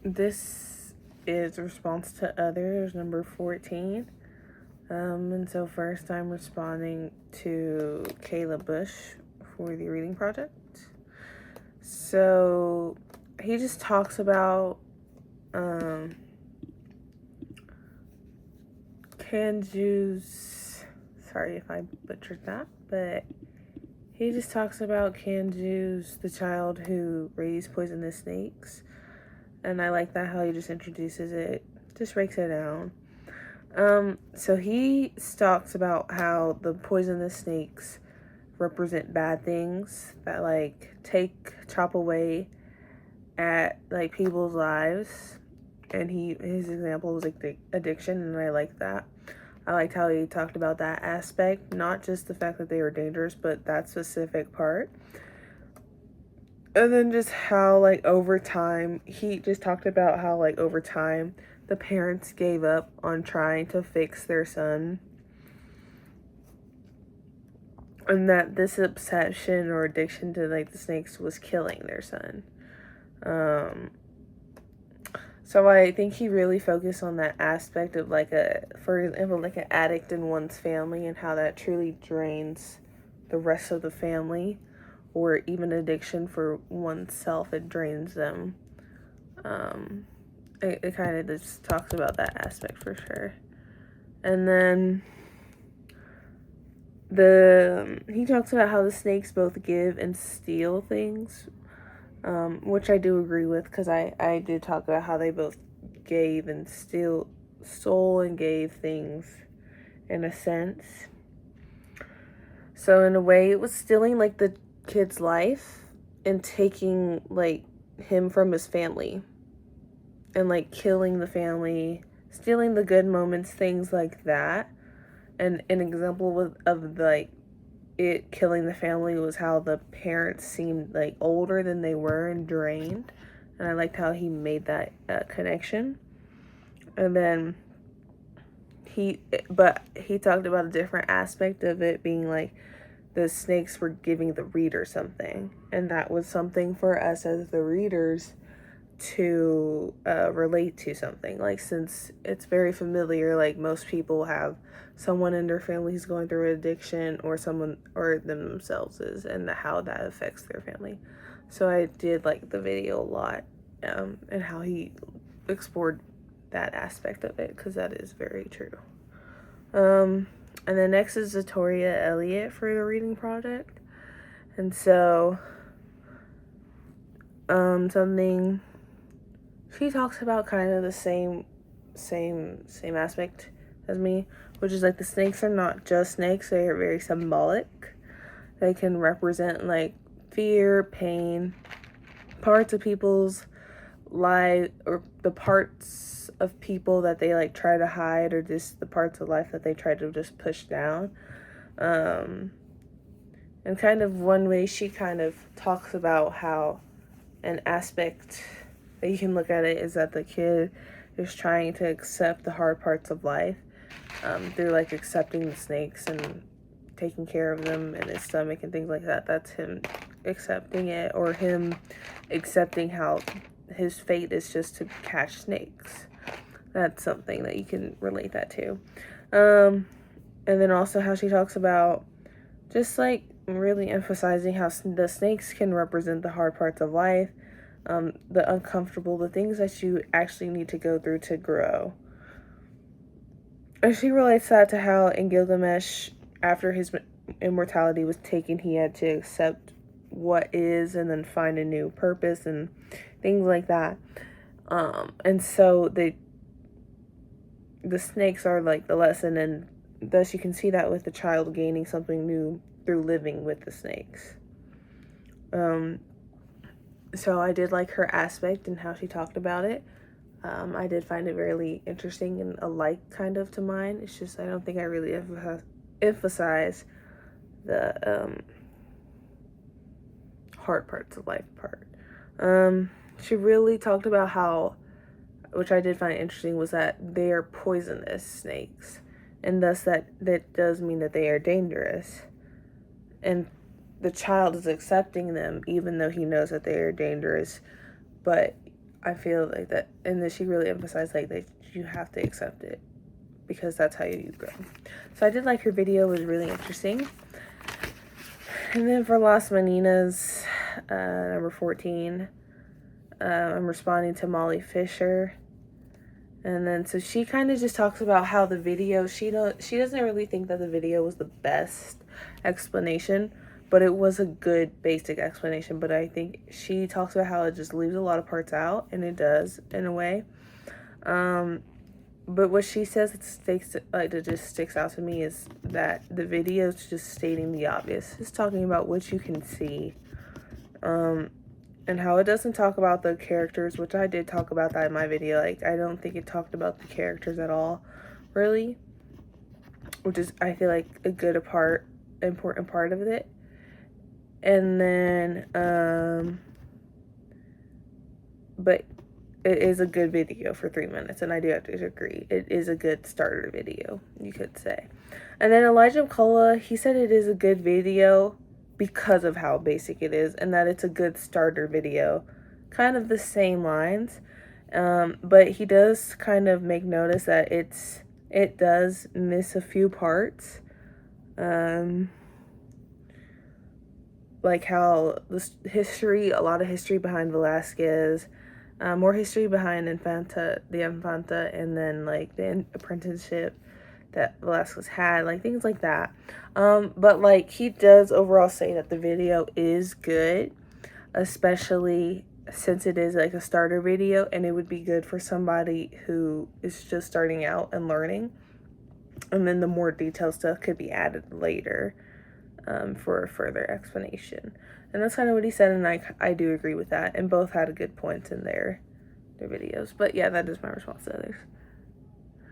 this is response to others, number 14. And so first I'm responding to Caleb Bush for the reading project. So he just talks about Kanju's, sorry if I butchered that, but he just talks about Kanju's, the child who raised poisonous snakes. And I like that how he just introduces it, just breaks it down. So he talks about how the poisonous snakes represent bad things that like chop away at like people's lives, and his example was like the addiction, and I like that. I liked how he talked about that aspect, not just the fact that they were dangerous, but that specific part. And then just how like over time, he just talked about how like over time the parents gave up on trying to fix their son, and that this obsession or addiction to like the snakes was killing their son. So I think he really focused on that aspect of like for example, like an addict in one's family and how that truly drains the rest of the family, or even addiction for oneself, it drains them. It kind of just talks about that aspect for sure. And then he talks about how the snakes both give and steal things, which I do agree with, because I did talk about how they both gave and stole and gave things in a sense. So in a way, it was stealing like the kid's life and taking like him from his family and like killing the family, stealing the good moments, things like that. And an example of like it killing the family was how the parents seemed like older than they were and drained, and I liked how he made that connection. And then he talked about a different aspect of it being like the snakes were giving the reader something, and that was something for us as the readers to relate to something, like since it's very familiar, like most people have someone in their family who's going through addiction, or someone or themselves is, and how that affects their family. So I did like the video a lot, and how he explored that aspect of it, because that is very true. And then next is Zatoria Elliott for the reading project. And so something she talks about kind of the same aspect as me, which is like the snakes are not just snakes, they are very symbolic. They can represent like fear, pain, parts of people's life, or the parts of people that they like try to hide, or just the parts of life that they try to just push down. And kind of one way she kind of talks about how an aspect that you can look at it is that the kid is trying to accept the hard parts of life, through like accepting the snakes and taking care of them in his stomach and things like that. That's him accepting it, or him accepting how his fate is just to catch snakes. That's something that you can relate that to. And then also how she talks about just like really emphasizing how the snakes can represent the hard parts of life, the uncomfortable, the things that you actually need to go through to grow. And she relates that to how in Gilgamesh, after his immortality was taken, he had to accept what is and then find a new purpose and things like that. And so the snakes are like the lesson, and thus you can see that with the child gaining something new through living with the snakes. So I did like her aspect and how she talked about it. I did find it really interesting and alike kind of to mine. It's just I don't think I really emphasize the hard parts of life part. She really talked about how, which I did find interesting, was that they are poisonous snakes, and thus that does mean that they are dangerous. And the child is accepting them even though he knows that they are dangerous, but I feel like that, and then she really emphasized like that you have to accept it because that's how you grow. So I did like her video, it was really interesting. And then for Las Meninas, number 14, I'm responding to Molly Fisher. And then so she kind of just talks about how the video, she doesn't really think that the video was the best explanation, but it was a good basic explanation. But I think she talks about how it just leaves a lot of parts out, and it does in a way. But what she says that just sticks out to me is that the video is just stating the obvious. It's talking about what you can see, and how it doesn't talk about the characters, which I did talk about that in my video. Like, I don't think it talked about the characters at all, really, which is, I feel like, a good important part of it. And then, but it is a good video for 3 minutes, and I do have to agree. It is a good starter video, you could say. And then Elijah McCullough, he said it is a good video because of how basic it is, and that it's a good starter video. Kind of the same lines, but he does kind of make notice that it does miss a few parts. Like how a lot of history behind Velasquez, more history behind the Infanta, and then like the apprenticeship that Velasquez had, like things like that. But like he does overall say that the video is good, especially since it is like a starter video, and it would be good for somebody who is just starting out and learning. And then the more detailed stuff could be added later, for further explanation. And that's kind of what he said, and I do agree with that. And both had a good points in their videos. But yeah, that is my response to others.